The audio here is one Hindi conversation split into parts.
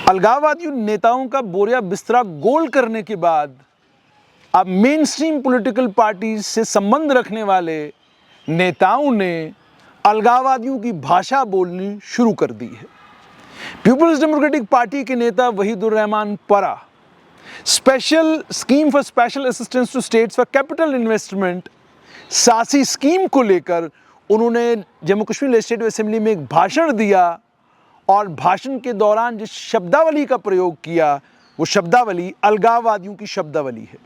अलगाववादी नेताओं का बोरिया बिस्तरा गोल करने के बाद अब मेन स्ट्रीम पॉलिटिकल पार्टी से संबंध रखने वाले नेताओं ने अलगाववादियों की भाषा बोलनी शुरू कर दी है। पीपुल्स डेमोक्रेटिक पार्टी के नेता Wahidur Rahman Para special scheme for special assistance to states for capital investment SASCI scheme को लेकर उन्होंने जम्मू कश्मीर लेजिस्लेटिव असेंबली में एक भाषण दिया और भाषण के दौरान जिस शब्दावली का प्रयोग किया वो शब्दावली अलगाववादियों की शब्दावली है।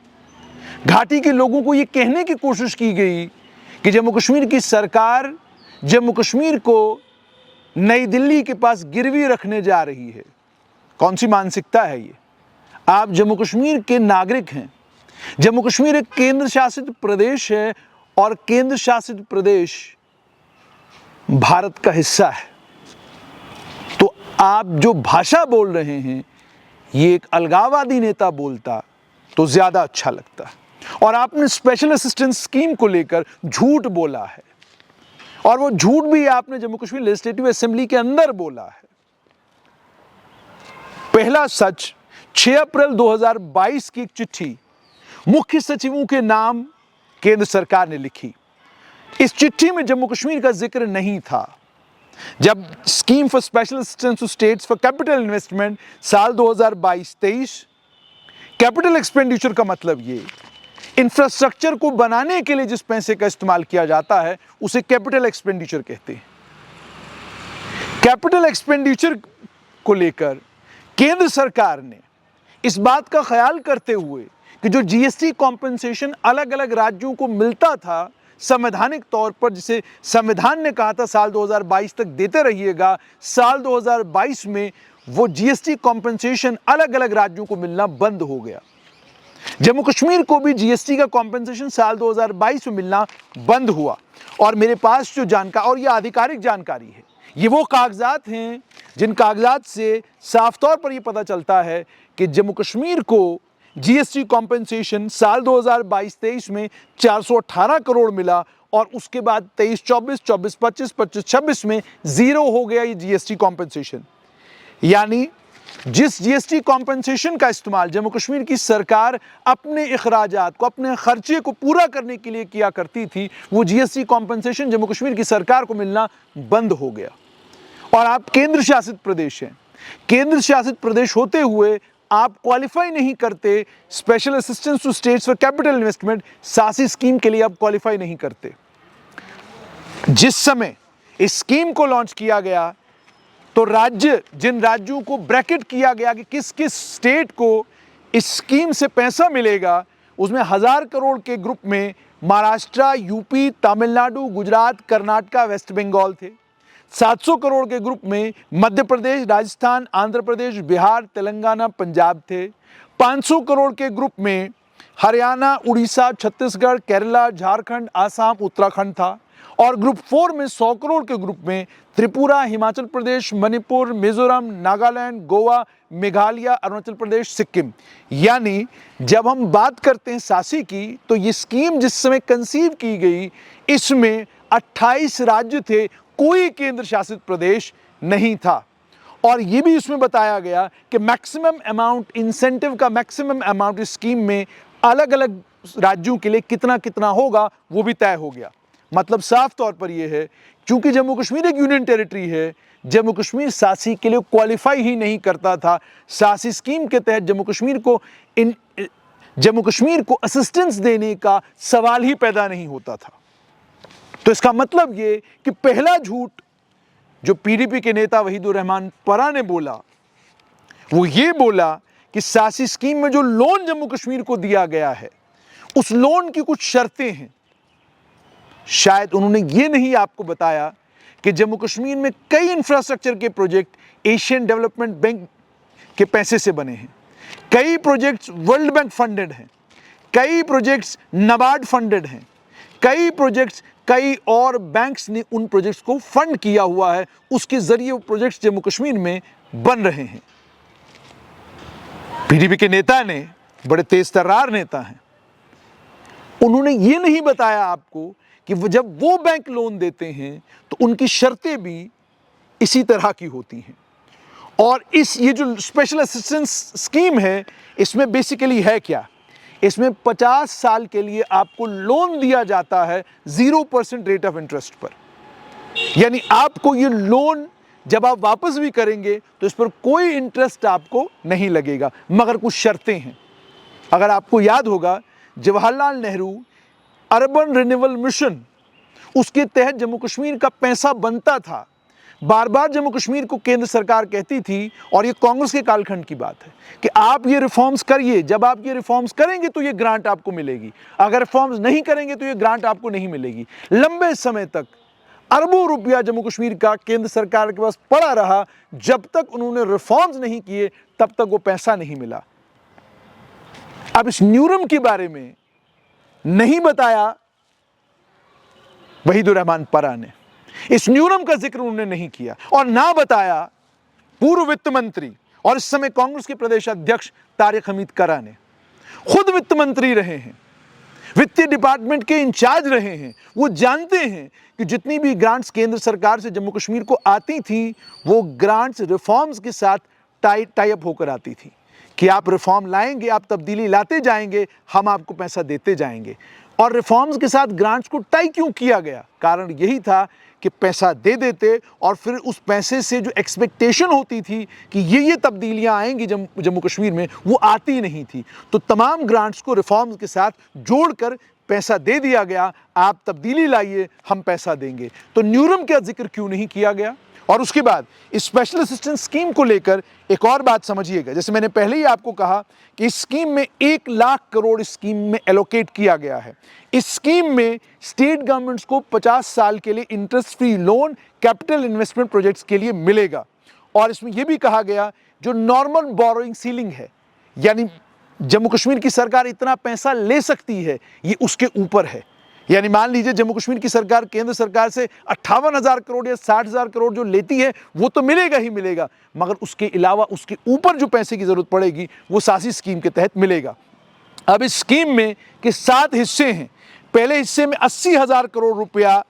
घाटी के लोगों को ये कहने की कोशिश की गई कि जम्मू कश्मीर की सरकार जम्मू कश्मीर को नई दिल्ली के पास गिरवी रखने जा रही है। कौन सी मानसिकता है ये? आप जम्मू कश्मीर के नागरिक हैं। जम्मू कश्मीर एक केंद्र शासित प्रदेश है और केंद्र शासित प्रदेश भारत का हिस्सा है। तो आप जो भाषा बोल रहे हैं ये एक अलगाववादी नेता बोलता तो ज्यादा अच्छा लगता। और आपने स्पेशल असिस्टेंस स्कीम को लेकर झूठ बोला है और वो झूठ भी आपने जम्मू कश्मीर लेजिस्लेटिव असेंबली के अंदर बोला है। पहला सच 6 अप्रैल 2022 की एक चिट्ठी मुख्य सचिवों के नाम केंद्र सरकार ने लिखी। इस चिट्ठी में जम्मू कश्मीर का जिक्र नहीं था। जब scheme for special assistance to states for capital investment साल 2022-23 कैपिटल एक्सपेंडिचर का मतलब ये इंफ्रास्ट्रक्चर को बनाने के लिए जिस पैसे का इस्तेमाल किया जाता है उसे कैपिटल एक्सपेंडिचर कहते हैं। कैपिटल एक्सपेंडिचर को लेकर केंद्र सरकार ने इस बात का ख्याल करते हुए कि जो जीएसटी कॉम्पेंसेशन अलग अलग राज्यों को मिलता था संवैधानिक तौर पर, जिसे संविधान ने कहा था साल 2022 तक देते रहिएगा, साल 2022 में वो जीएसटी कॉम्पेंसेशन अलग अलग राज्यों को मिलना बंद हो गया। जम्मू कश्मीर को भी जीएसटी का कॉम्पेंसेशन साल 2022 में मिलना बंद हुआ। और मेरे पास जो जानकारी, और यह आधिकारिक जानकारी है, ये वो कागजात हैं जिन कागजात से साफ तौर पर यह पता चलता है कि जम्मू कश्मीर को जीएसटी कॉम्पेंसेशन साल 2022-23 में 418 करोड़ मिला और उसके बाद 23-24, 24-25, 25-26 में जीरो हो गया ये जीएसटी कॉम्पेंसेशन। यानी जिस जीएसटी कॉम्पेंसेशन का इस्तेमाल जम्मू कश्मीर की सरकार अपने अखराजात को, अपने खर्चे को पूरा करने के लिए किया करती थी, वो जीएसटी कॉम्पेंसेशन जम्मू कश्मीर की सरकार को मिलना बंद हो गया। और आप केंद्र शासित प्रदेश हैं। केंद्र शासित प्रदेश होते हुए आप क्वालिफाई नहीं करते special assistance to states for capital investment SASCI scheme के लिए, आप क्वालिफाई नहीं करते। जिस समय इस स्कीम को लॉन्च किया गया तो जिन राज्यों को ब्रैकेट किया गया कि किस किस स्टेट को इस स्कीम से पैसा मिलेगा, उसमें 1000 करोड़ के ग्रुप में महाराष्ट्र, यूपी, तमिलनाडु, गुजरात, कर्नाटका, वेस्ट बंगाल थे। 700 करोड़ के ग्रुप में मध्य प्रदेश, राजस्थान, आंध्र प्रदेश, बिहार, तेलंगाना, पंजाब थे। 500 करोड़ के ग्रुप में हरियाणा, उड़ीसा, छत्तीसगढ़, केरला, झारखंड, आसाम, उत्तराखंड था। और ग्रुप 4 में 100 करोड़ के ग्रुप में त्रिपुरा, हिमाचल प्रदेश, मणिपुर, मिजोरम, नागालैंड, गोवा, मेघालय, अरुणाचल प्रदेश, सिक्किम। यानी जब हम बात करते हैं सासी की तो ये स्कीम जिस समय कंसीव की गई इसमें 28 राज्य थे, कोई केंद्र शासित प्रदेश नहीं था। और ये भी इसमें बताया गया कि मैक्सिमम अमाउंट, इंसेंटिव का मैक्सिमम अमाउंट इस स्कीम में अलग अलग राज्यों के लिए कितना कितना होगा वो भी तय हो गया। मतलब साफ तौर पर यह है, क्योंकि जम्मू कश्मीर एक यूनियन टेरिटरी है, जम्मू कश्मीर सासी के लिए क्वालिफाई ही नहीं करता था। सासी स्कीम के तहत जम्मू कश्मीर को असिस्टेंस देने का सवाल ही पैदा नहीं होता था। तो इसका मतलब ये कि पहला झूठ जो पीडीपी के नेता वहीदुर रहमान परा ने बोला वो ये बोला कि सासी स्कीम में जो लोन जम्मू कश्मीर को दिया गया है उस लोन की कुछ शर्तें हैं। शायद उन्होंने ये नहीं आपको बताया कि जम्मू कश्मीर में कई इंफ्रास्ट्रक्चर के प्रोजेक्ट एशियन डेवलपमेंट बैंक के पैसे से बने हैं, कई प्रोजेक्ट्स वर्ल्ड बैंक फंडेड हैं, कई प्रोजेक्ट्स नाबार्ड फंडेड हैं, कई और बैंक्स ने उन प्रोजेक्ट्स को फंड किया हुआ है, उसके जरिए वो प्रोजेक्ट्स जम्मू कश्मीर में बन रहे हैं। पीडीपी के नेता ने, बड़े तेज तर्रार नेता हैं, उन्होंने ये नहीं बताया आपको कि जब वो बैंक लोन देते हैं तो उनकी शर्तें भी इसी तरह की होती हैं। और ये जो स्पेशल असिस्टेंस स्कीम है, इसमें बेसिकली है क्या? इसमें 50 साल के लिए आपको लोन दिया जाता है 0% रेट ऑफ इंटरेस्ट पर। यानी आपको ये लोन जब आप वापस भी करेंगे तो इस पर कोई इंटरेस्ट आपको नहीं लगेगा, मगर कुछ शर्तें हैं। अगर आपको याद होगा, Jawaharlal Nehru urban renewal mission, उसके तहत जम्मू कश्मीर का पैसा बनता था। बार बार जम्मू कश्मीर को केंद्र सरकार कहती थी, और ये कांग्रेस के कालखंड की बात है, कि आप ये रिफॉर्म्स करिए, जब आप ये रिफॉर्म्स करेंगे तो ये ग्रांट आपको मिलेगी, अगर रिफॉर्म्स नहीं करेंगे तो ये ग्रांट आपको नहीं मिलेगी। लंबे समय तक अरबों रुपया जम्मू कश्मीर का केंद्र सरकार के पास पड़ा रहा, जब तक उन्होंने रिफॉर्म्स नहीं किए तब तक वो पैसा नहीं मिला। अब इस न्यूरम के बारे में नहीं बताया वहीदुर रहमान परा ने, इस न्यूरम का जिक्र उन्होंने नहीं किया, और ना बताया पूर्व वित्त मंत्री और इस समय कांग्रेस के प्रदेश अध्यक्ष तारिक हमीद करा ने। खुद वित्त मंत्री रहे हैं, वित्तीय डिपार्टमेंट के इंचार्ज रहे हैं, वो जानते हैं कि जितनी भी ग्रांट्स केंद्र सरकार से जम्मू कश्मीर को आती थी, वो ग्रांट्स रिफॉर्म्स के साथ टाई अप होकर आती थी, कि आप रिफॉर्म लाएंगे, आप तब्दीली लाते जाएंगे, हम आपको पैसा देते जाएंगे। और रिफॉर्म्स के साथ ग्रांट्स को टाई क्यों किया गया? कारण यही था कि पैसा दे देते और फिर उस पैसे से जो एक्सपेक्टेशन होती थी कि ये तब्दीलियां आएंगी जम्मू कश्मीर में, वो आती नहीं थी। तो तमाम ग्रांट्स को रिफॉर्म्स के साथ जोड़कर पैसा दे दिया गया, आप तब्दीली लाइए, हम पैसा देंगे। तो न्यूरम का जिक्र क्यों नहीं किया गया? और उसके बाद इस स्पेशल असिस्टेंस स्कीम को लेकर एक और बात समझिएगा। जैसे मैंने पहले ही आपको कहा कि इस स्कीम में 1 लाख करोड़ इस स्कीम में एलोकेट किया गया है। इस स्कीम में स्टेट गवर्नमेंट्स को 50 साल के लिए interest free loan capital investment projects के लिए मिलेगा। और इसमें यह भी कहा गया, जो नॉर्मल बोरोइंग सीलिंग है, यानी जम्मू कश्मीर की सरकार इतना पैसा ले सकती है, ये उसके ऊपर है। यानी मान लीजिए जम्मू कश्मीर की सरकार केंद्र सरकार से 58,000 करोड़ या 60,000 करोड़ जो लेती है, वो तो मिलेगा ही मिलेगा, मगर उसके अलावा उसके ऊपर जो पैसे की जरूरत पड़ेगी वो सासी स्कीम के तहत मिलेगा। अब इस स्कीम में के 7 हिस्से हैं। पहले हिस्से में 80,000 करोड़ रुपया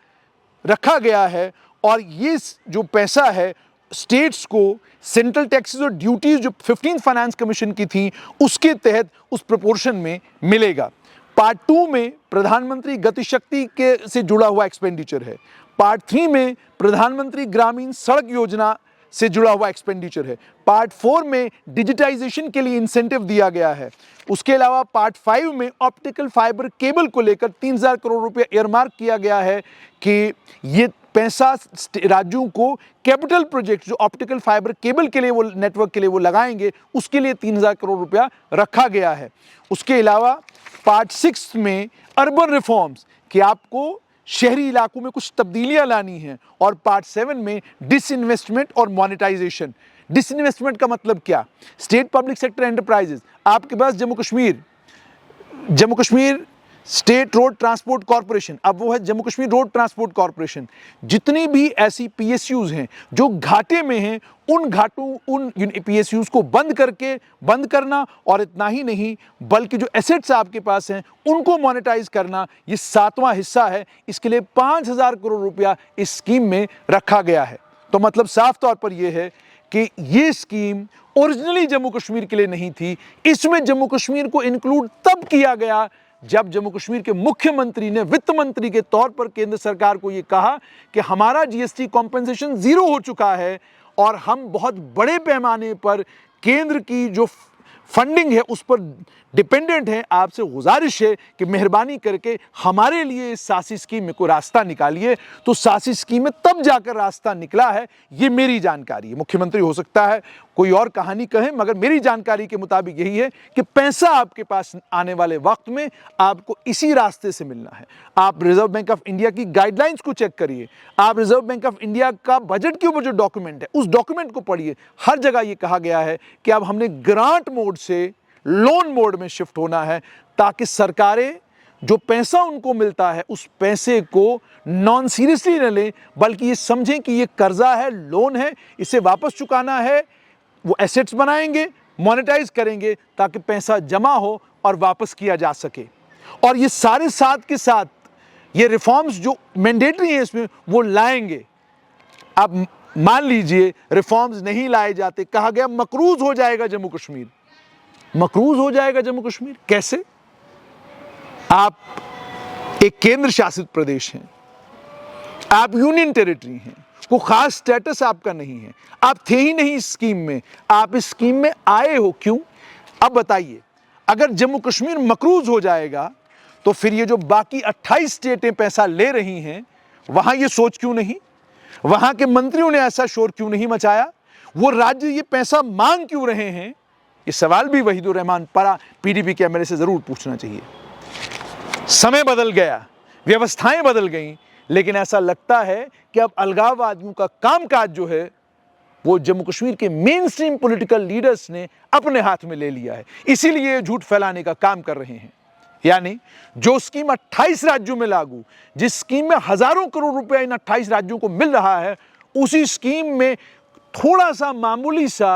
रखा गया है, और ये जो पैसा है स्टेट्स को सेंट्रल टैक्सेस और ड्यूटीज जो 15th फाइनेंस कमीशन की थी, उसके तहत उस प्रोपोर्शन में मिलेगा। पार्ट 2 में प्रधानमंत्री गति शक्ति के से जुड़ा हुआ एक्सपेंडिचर है। पार्ट 3 में प्रधानमंत्री ग्रामीण सड़क योजना से जुड़ा हुआ एक्सपेंडिचर है। पार्ट 4 में डिजिटाइजेशन के लिए इंसेंटिव दिया गया है। उसके अलावा पार्ट 5 में ऑप्टिकल फाइबर केबल को लेकर 3,000 करोड़ रुपया एयरमार्क किया गया है कि ये पैसा राज्यों को कैपिटल प्रोजेक्ट जो ऑप्टिकल फाइबर केबल के लिए वो नेटवर्क के लिए वो लगाएंगे, उसके लिए 3,000 करोड़ रुपया रखा गया है। उसके अलावा पार्ट 6 में अर्बन रिफॉर्म्स कि आपको शहरी इलाकों में कुछ तब्दीलियां लानी हैं, और पार्ट 7 में डिसइन्वेस्टमेंट और मॉनेटाइजेशन। डिसइन्वेस्टमेंट का मतलब क्या? स्टेट पब्लिक सेक्टर एंटरप्राइजेस, आपके पास Jammu Kashmir state road transport corporation, अब वो है Jammu Kashmir road transport corporation. जितनी भी ऐसी पीएसयूज हैं जो घाटे में हैं, उन पीएसयूज को बंद करना, और इतना ही नहीं बल्कि जो एसेट्स आपके पास हैं उनको मोनेटाइज करना, ये 7वां हिस्सा है। इसके लिए 5,000 करोड़ रुपया इस स्कीम में रखा गया है। तो मतलब साफ तौर पर यह है कि ये स्कीम ओरिजिनली जम्मू कश्मीर के लिए नहीं थी। इसमें जम्मू कश्मीर को इंक्लूड तब किया गया जब जम्मू कश्मीर के मुख्यमंत्री ने वित्त मंत्री के तौर पर केंद्र सरकार को यह कहा कि हमारा जीएसटी कॉम्पेंसेशन 0 हो चुका है, और हम बहुत बड़े पैमाने पर केंद्र की जो फंडिंग है उस पर डिपेंडेंट है। आपसे गुजारिश है कि मेहरबानी करके हमारे लिए इस सासी स्कीम में कोई रास्ता निकालिए। तो सासी स्कीम में तब जाकर रास्ता निकला है, ये मेरी जानकारी है। मुख्यमंत्री हो सकता है कोई और कहानी कहें, मगर मेरी जानकारी के मुताबिक यही है कि पैसा आपके पास आने वाले वक्त में आपको इसी रास्ते से मिलना है। आप रिजर्व बैंक ऑफ इंडिया की गाइडलाइंस को चेक करिए, आप रिजर्व बैंक ऑफ इंडिया का बजट के ऊपर जो डॉक्यूमेंट है उस डॉक्यूमेंट को पढ़िए। हर जगह ये कहा गया है कि अब हमने ग्रांट मोड से लोन मोड में शिफ्ट होना है, ताकि सरकारें जो पैसा उनको मिलता है उस पैसे को नॉन सीरियसली न लें, बल्कि ये समझें कि ये कर्जा है, लोन है, इसे वापस चुकाना है। वो एसेट्स बनाएंगे, मोनेटाइज करेंगे, ताकि पैसा जमा हो और वापस किया जा सके। और ये सारे साथ के साथ ये रिफॉर्म्स जो मैंडेटरी हैं इसमें वो लाएंगे। अब मान लीजिए रिफॉर्म्स नहीं लाए जाते, कहा गया मकरूज हो जाएगा जम्मू कश्मीर। मकरूज हो जाएगा जम्मू कश्मीर कैसे? आप एक केंद्र शासित प्रदेश हैं, आप यूनियन टेरिटरी हैं, कोई खास स्टेटस आपका नहीं है, आप थे ही नहीं इस स्कीम में, आप इस स्कीम में आए हो क्यों? अब बताइए, अगर जम्मू कश्मीर मकरूज हो जाएगा तो फिर ये जो बाकी 28 स्टेटें पैसा ले रही हैं, वहां ये सोच क्यों नहीं? वहां के मंत्रियों ने ऐसा शोर क्यों नहीं मचाया? वो राज्य ये पैसा मांग क्यों रहे हैं? ये सवाल भी वहीदुर रहमान परा पीडीपी के एमएलए से जरूर पूछना चाहिए। समय बदल गया, व्यवस्थाएं बदल गई, लेकिन ऐसा लगता है कि अब अलगाववादियों का कामकाज जो है वो जम्मू कश्मीर के मेन स्ट्रीम पॉलिटिकल लीडर्स ने अपने हाथ में ले लिया है, इसीलिए झूठ फैलाने का काम कर रहे हैं। यानी जो स्कीम 28 राज्यों में लागू, जिस स्कीम में हजारों करोड़ रुपया इन 28 राज्यों को मिल रहा है, उसी स्कीम में थोड़ा सा मामूली सा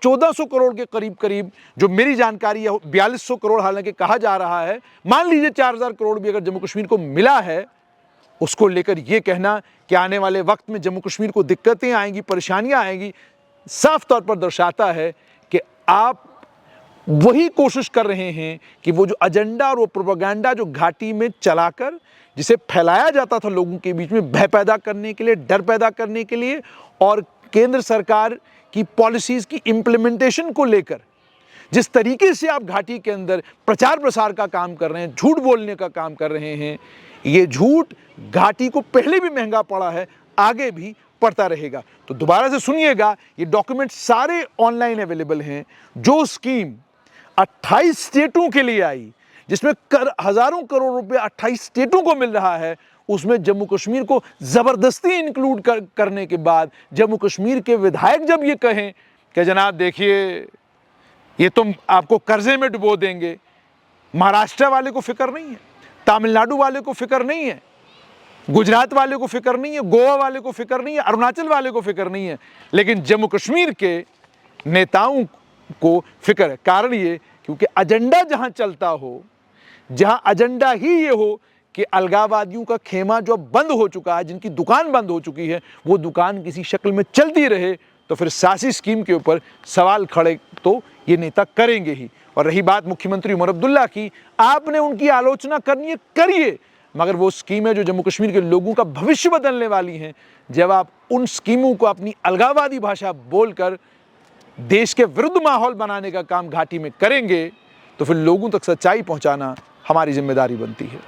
1400 करोड़ के करीब करीब, जो मेरी जानकारी है 4200 करोड़ हालांकि कहा जा रहा है, मान लीजिए 4000 करोड़ भी अगर जम्मू कश्मीर को मिला है, उसको लेकर यह कहना कि आने वाले वक्त में जम्मू कश्मीर को दिक्कतें आएंगी, परेशानियां आएंगी, साफ तौर पर दर्शाता है कि आप वही कोशिश कर रहे हैं कि वो जो एजेंडा और वो प्रोपेगेंडा जो घाटी में चलाकर जिसे फैलाया जाता था लोगों के बीच में भय पैदा करने के लिए, डर पैदा करने के लिए, और केंद्र सरकार की पॉलिसीज की इंप्लीमेंटेशन को लेकर जिस तरीके से आप घाटी के अंदर प्रचार प्रसार का काम कर रहे हैं, झूठ बोलने का काम कर रहे हैं, ये झूठ घाटी को पहले भी महंगा पड़ा है, आगे भी पड़ता रहेगा। तो दोबारा से सुनिएगा, ये डॉक्यूमेंट सारे ऑनलाइन अवेलेबल हैं। जो स्कीम 28 स्टेटों के लिए आई, जिसमें हजारों करोड़ रुपए 28 स्टेटों को मिल रहा है, उसमें जम्मू कश्मीर को जबरदस्ती इंक्लूड करने के बाद जम्मू कश्मीर के विधायक जब ये कहें कि जनाब देखिए ये तुम आपको कर्जे में डुबो देंगे, महाराष्ट्र वाले को फिक्र नहीं है, तमिलनाडु वाले को फिक्र नहीं है, गुजरात वाले को फिक्र नहीं है, गोवा वाले को फिक्र नहीं है, अरुणाचल वाले को फिक्र नहीं है, लेकिन जम्मू कश्मीर के नेताओं को फिक्र है। कारण ये क्योंकि एजेंडा जहां चलता हो, जहां एजेंडा ही ये हो कि अलगाववादियों का खेमा जो बंद हो चुका है, जिनकी दुकान बंद हो चुकी है, वो दुकान किसी शक्ल में चलती रहे, तो फिर सासी स्कीम के ऊपर सवाल खड़े तो ये नेता करेंगे ही। और रही बात मुख्यमंत्री उमर अब्दुल्ला की, आपने उनकी आलोचना करनी है, करिए, मगर वो स्कीमें जो जम्मू कश्मीर के लोगों का भविष्य बदलने वाली हैं, जब आप उन स्कीमों को अपनी अलगाववादी भाषा बोलकर देश के विरुद्ध माहौल बनाने का काम घाटी में करेंगे, तो फिर लोगों तक सच्चाई पहुंचाना हमारी जिम्मेदारी बनती है।